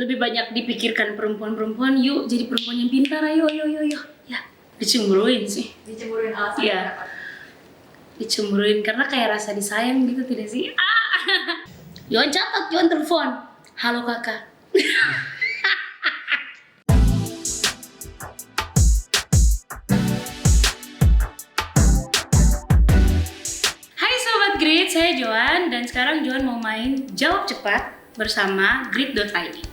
lebih banyak dipikirkan perempuan-perempuan, yuk jadi perempuan yang pintar, ayo. Ya, dicemburuin sih. Dicemburuin alasan Iya. kenapa? Dicemburuin karena kayak rasa disayang gitu, tidak sih? Yon catat, Yon telepon. Halo kakak. Hai Sobat Grit, saya Joan dan sekarang Joan mau main Jawab Cepat bersama Grit.id.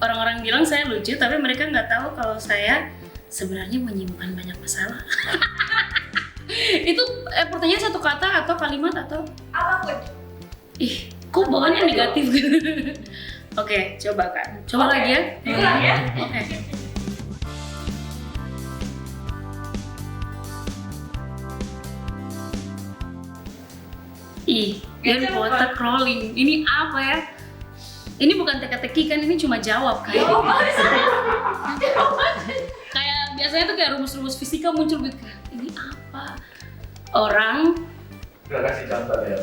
Orang-orang bilang saya lucu, tapi mereka nggak tahu kalau saya sebenarnya menyimpan banyak masalah. Itu pertanyaan satu kata atau kalimat atau Apapun. ih, kok bawaannya negatif gitu. Oke, coba kan. Coba Oke, lagi ya. diulang ya. Oke. Ih, Gak dia coba. water crawling. Ini apa ya? Ini bukan teka-teki kan, ini cuma jawab kan. Kayak biasanya tuh kayak rumus-rumus fisika muncul gitu. Ini apa? Orang Udah kasih contoh ya.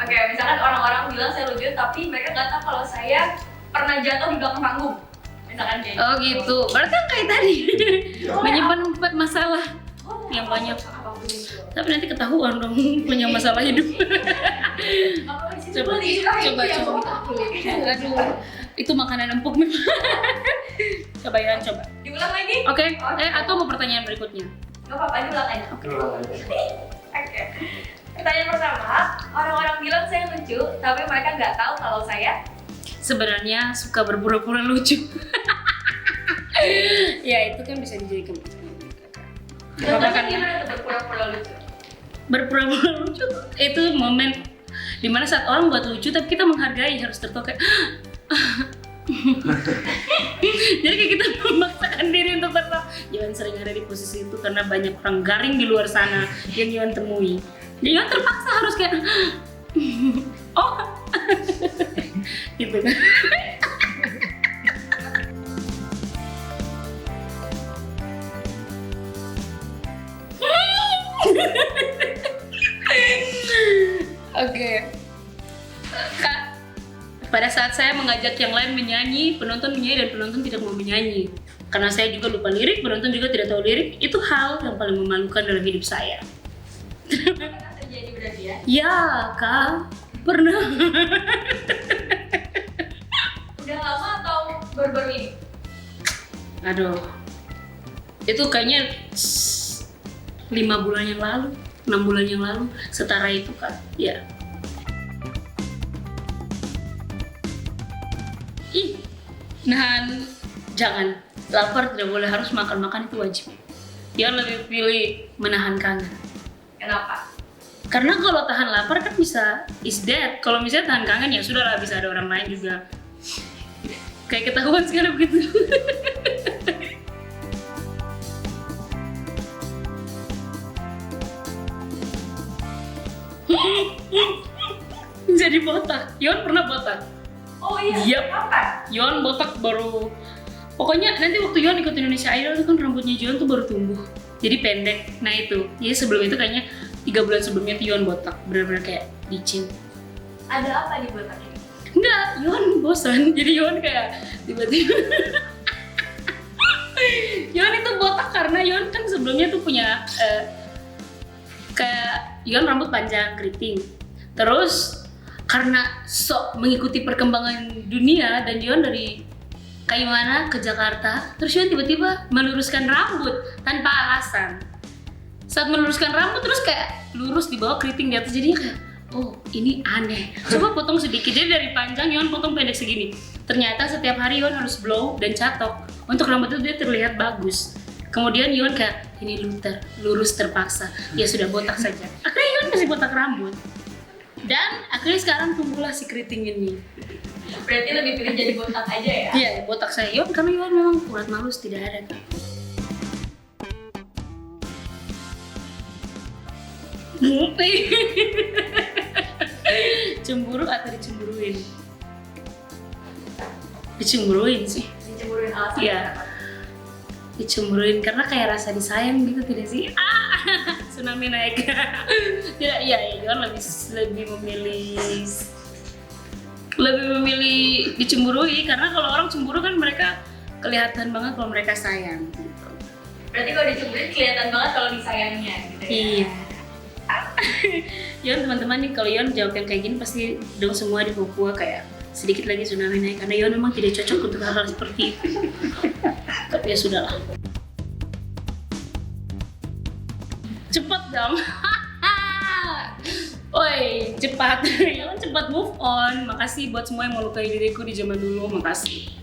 Oke, misalkan orang-orang bilang saya lucu, tapi mereka nggak tahu kalau saya pernah jatuh di belakang panggung. Misalkan kayak oh gitu. Berarti kan kayak tadi. Menyimpan 4 masalah Oh, yang banyak. apapun itu. Tapi nanti ketahuan dong punya masalah hidup. Apapun itu. Coba, Aduh, itu makanan empuk nih. Coba ya, coba. Diulang lagi? Oke, atau mau pertanyaan berikutnya? Gak apa-apa, diulang aja. Ulang aja. Oke. Pertanyaan pertama, orang-orang bilang saya lucu, tapi mereka nggak tahu kalau saya Sebenarnya suka berpura-pura lucu. Ya itu kan bisa dijadikan contohnya kan gimana tuh berpura-pura lucu? berpura-pura lucu itu momen dimana saat orang buat lucu tapi kita menghargai, harus tertawa kayak jadi kayak kita memaksakan diri untuk tertawa. Jangan sering ada di posisi itu karena banyak orang garing di luar sana yang Yohan temui. Jadi Yohan terpaksa harus kayak oh gitu kan. Oke. Kak, pada saat saya mengajak yang lain menyanyi, penonton menyanyi dan penonton tidak mau menyanyi. Karena saya juga lupa lirik, penonton juga tidak tahu lirik, itu hal yang paling memalukan dalam hidup saya. Pernah terjadi berarti ya? Ya, Kak, pernah. Udah lama atau baru-baru ini? Aduh, itu kayaknya 5 bulan yang lalu, 6 bulan yang lalu, setara itu Kak. Ya. Ih, nahan, jangan. Lapar tidak boleh, harus makan-makan itu wajib. Jangan lebih pilih menahan kangen. Kenapa? Karena kalau tahan lapar kan bisa is dead. Kalau misalnya tahan kangen ya sudah lah, bisa ada orang lain juga. Kayak ketahuan sekarang begitu. Jadi botak. Yon pernah botak. Oh iya, Yap. kapan? Yon botak baru. Pokoknya nanti waktu Yon ikut Indonesia Idol itu kan rambutnya Yon tuh baru tumbuh. Jadi pendek. Nah itu. Jadi sebelum itu kayaknya 3 bulan sebelumnya tuh Yon botak. Bener-bener kayak licin. Ada apa di botak ini? Enggak, Yon bosan. Jadi Yon kayak tiba-tiba Yon itu botak karena Yon kan sebelumnya tuh punya kayak Yon rambut panjang keriting. Terus karena sok mengikuti perkembangan dunia dan Yon dari Kaimana ke Jakarta, terus Yon tiba-tiba meluruskan rambut tanpa alasan. Saat meluruskan rambut terus kayak lurus di bawah, keriting di atas, jadinya kayak oh ini aneh. Coba potong sedikit, jadi dari panjang Yon potong pendek segini. Ternyata setiap hari Yon harus blow dan catok untuk rambut itu dia terlihat bagus. Kemudian Yon kayak ini lurus terpaksa, ya sudah botak saja. Akhirnya Yon kasih botak rambut. Dan akhirnya sekarang tumbuhlah si keriting ini. Berarti lebih pilih jadi botak aja ya? Iya, botak saya Yon karena Yon memang urat malus tidak ada Kak. Cemburu atau dicemburuin? Dicemburuin sih. Dicemburuin alasan Iya. kenapa? Dicemburuin karena kayak rasa disayang gitu, tidak sih? tsunami naik. Tidak, iya, Yon lebih memilih dicemburui, karena kalau orang cemburu kan mereka kelihatan banget kalau mereka sayang. Gitu. Berarti kalau dicemburuin kelihatan banget kalau disayangnya gitu ya. Iya. Yon, teman-teman nih, kalau Yon jawab yang kayak gini pasti dong semua di Papua kayak sedikit lagi tsunami naik, karena Yon memang tidak cocok untuk hal-hal seperti itu. Tapi ya sudahlah. Cepat dong. Oi, cepat. Yon cepat move on. Makasih buat semua yang melukai diriku di zaman dulu. Makasih.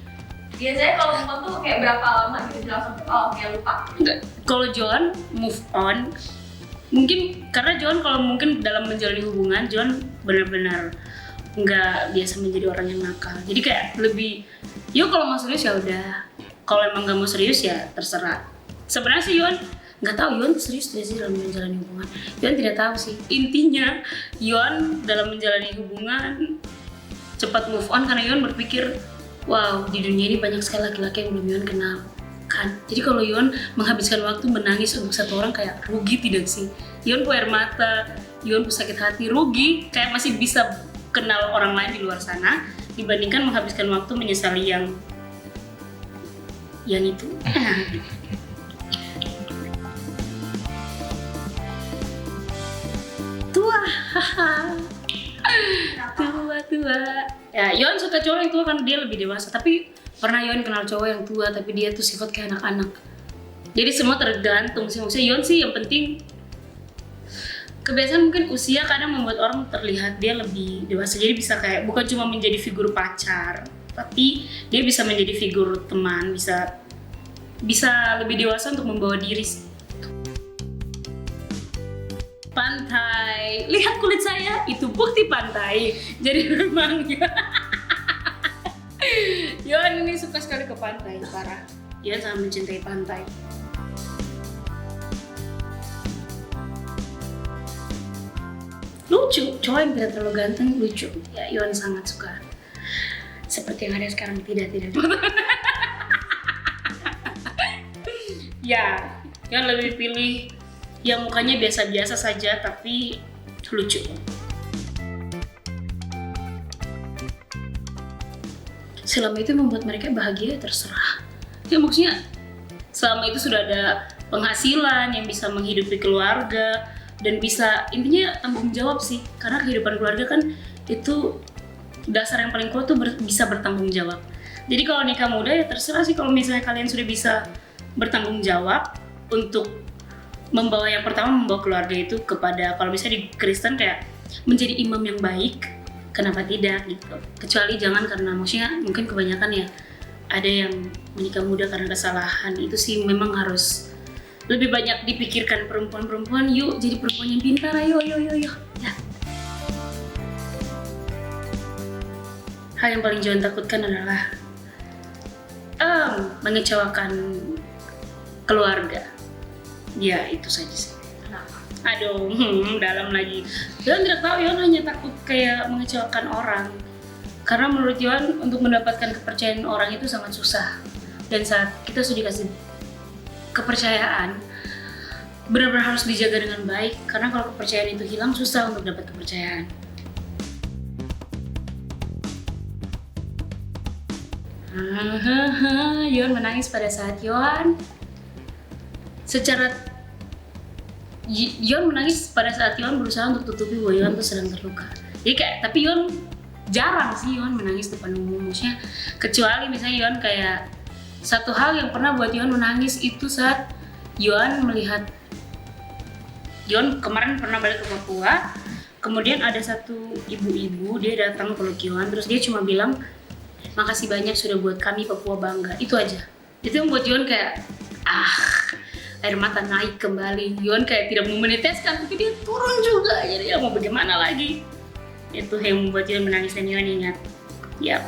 Biasanya kalau move on tuh kayak berapa lama gitu langsung kayak lupa? Enggak. Kalau Joan move on, mungkin karena Joan kalau mungkin dalam menjalani hubungan, Joan benar-benar nggak biasa menjadi orang yang nakal. Jadi kayak lebih, yuk kalau mau serius ya udah. Kalau emang nggak mau serius ya terserah. Sebenarnya sih Joan nggak tahu Yon serius tidak sih dalam menjalani hubungan. Yon tidak tahu sih. Intinya Yon dalam menjalani hubungan cepat move on karena Yon berpikir, wow, di dunia ini banyak sekali laki-laki yang belum Yon kenal kan. Jadi kalau Yon menghabiskan waktu menangis untuk satu orang kayak rugi tidak sih? Yon air mata, Yon sakit hati, rugi. Kayak masih bisa kenal orang lain di luar sana dibandingkan menghabiskan waktu menyesali yang itu. tua. Ya, Yon suka cowok yang tua kan dia lebih dewasa. Tapi pernah Yon kenal cowok yang tua tapi dia tuh sifat kayak anak-anak. Jadi semua tergantung sih. Maksudnya Yon sih yang penting kebiasaan, mungkin usia kadang membuat orang terlihat dia lebih dewasa. Jadi bisa kayak bukan cuma menjadi figur pacar, tapi dia bisa menjadi figur teman, bisa lebih dewasa untuk membawa diri sih. Pantai, lihat kulit saya, itu bukti pantai. Jadi memang Yon ini suka sekali ke pantai, parah. Yon sangat mencintai pantai. Lucu, cowok yang tidak terlalu ganteng lucu. Ya, Yon sangat suka. Seperti yang ada sekarang, tidak. Ya, Yon lebih pilih yang mukanya biasa-biasa saja tapi lucu. Selama itu membuat mereka bahagia, terserah. Ya maksudnya selama itu sudah ada penghasilan yang bisa menghidupi keluarga dan bisa, intinya tanggung jawab sih. Karena kehidupan keluarga kan itu dasar yang paling kuat tuh bisa bertanggung jawab. Jadi kalau nikah muda ya terserah sih, kalau misalnya kalian sudah bisa bertanggung jawab untuk membawa, yang pertama membawa keluarga itu kepada, kalau misalnya di Kristen kayak menjadi imam yang baik, kenapa tidak gitu. Kecuali jangan karena maksudnya mungkin kebanyakan ya ada yang menikah muda karena kesalahan. Itu sih memang harus lebih banyak dipikirkan perempuan-perempuan, yuk jadi perempuan yang pintar, ayo ya. Hal yang paling Joan takutkan adalah mengecewakan keluarga. Ya itu saja sih. Kenapa? Aduh, dalam lagi. Yon tidak tahu, Yon hanya takut kayak mengecewakan orang. Karena menurut Yon untuk mendapatkan kepercayaan orang itu sangat susah. Dan saat kita sudah dikasih kepercayaan, benar-benar harus dijaga dengan baik. Karena kalau kepercayaan itu hilang, susah untuk dapat kepercayaan. Yon menangis pada saat Yon menangis pada saat Yon berusaha untuk tutupi bahwa Yon tuh sedang terluka. Jadi kayak, tapi Yon jarang sih Yon menangis depan umum. Maksudnya kecuali misalnya Yon kayak satu hal yang pernah buat Yon menangis itu saat Yon melihat, Yon kemarin pernah balik ke Papua, kemudian ada satu ibu-ibu, dia datang peluk Yon, terus dia cuma bilang, makasih banyak sudah buat kami Papua bangga. Itu aja. Itu yang buat Yon kayak air mata naik kembali. Yon kayak tidak mau meneteskan, tapi dia turun juga. Jadi ya mau bagaimana lagi? Itu yang membuat Yon menangis dan Yon ingat. Yap.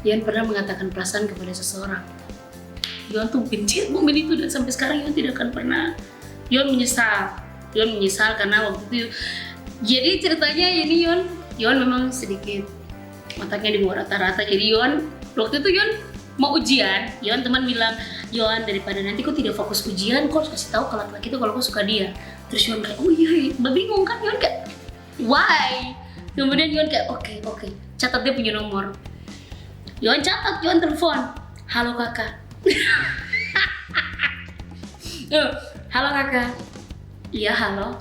Yon pernah mengatakan perasaan kepada seseorang. Yon tuh benci momen itu dan sampai sekarang Yon tidak akan pernah. Yon menyesal karena waktu itu. Jadi ceritanya ini Yon memang sedikit otaknya di bawah rata-rata. Jadi Yon waktu itu Yon mau ujian, Yon teman bilang, Yon daripada nanti kau tidak fokus ujian, kau harus kasih tahu ke laki-laki itu kalau kau suka dia. Terus Yon kayak, oh iya, bingung kan, Yon kayak, why? Kemudian Yon kayak, oke, catat dia punya nomor. Yon catat, Yon telepon, halo kakak. Halo kakak. Iya halo.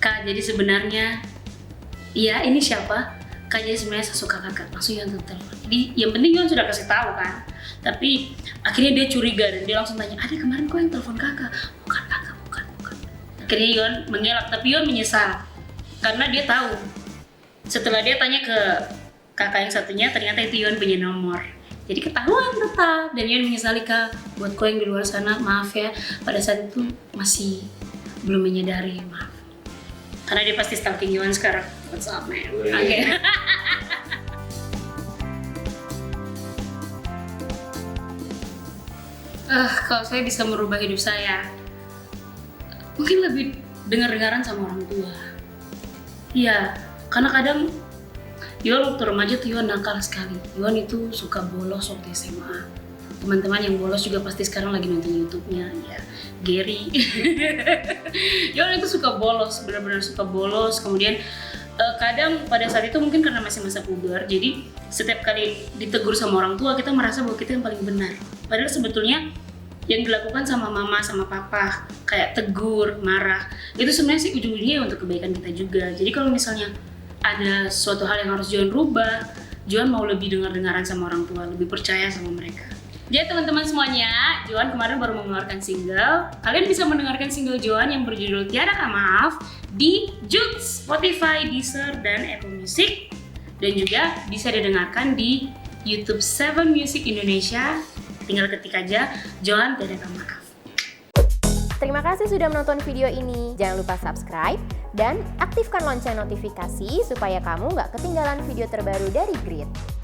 Kak, jadi sebenarnya, iya ini siapa? Kak, jadi sebenarnya saya suka kakak. Langsung Yon telepon. Jadi yang penting Yon sudah kasih tahu kan. Tapi akhirnya dia curiga dan dia langsung tanya, ada kemarin kau yang telepon kakak? Bukan kakak, bukan. Akhirnya Yon mengelak, tapi Yon menyesal karena dia tahu. Setelah dia tanya ke kakak yang satunya, ternyata itu Yon punya nomor. Jadi ketahuan tetap, dan Yon menyesali, Kak, buat kau yang di luar sana, maaf ya, pada saat itu masih belum menyadari, maaf. Karena dia pasti stalking Yon sekarang. What's up, man? Oke. Kalau saya bisa merubah hidup saya, mungkin lebih dengar-dengaran sama orang tua. Iya, karena kadang Yon waktu remaja tuh Yon nakal sekali. Yon itu suka bolos waktu SMA. Teman-teman yang bolos juga pasti sekarang lagi nonton YouTube-nya, ya Gary. Yon itu suka bolos, benar-benar suka bolos. Kemudian kadang pada saat itu mungkin karena masih masa puber, jadi setiap kali ditegur sama orang tua kita merasa bahwa kita yang paling benar. Padahal sebetulnya yang dilakukan sama mama sama papa kayak tegur, marah, itu sebenarnya sih ujung-ujungnya untuk kebaikan kita juga. Jadi kalau misalnya ada suatu hal yang harus Joan rubah, Joan mau lebih dengar-dengaran sama orang tua, lebih percaya sama mereka. Jadi teman-teman semuanya, Joan kemarin baru mengeluarkan single. Kalian bisa mendengarkan single Joan yang berjudul Tiada Kata Maaf di Joox, Spotify, Deezer, dan Apple Music. Dan juga bisa didengarkan di YouTube 7 Music Indonesia. Tinggal ketik aja Joan Tiada Kata Maaf. Terima kasih sudah menonton video ini. Jangan lupa subscribe dan aktifkan lonceng notifikasi supaya kamu nggak ketinggalan video terbaru dari Grit.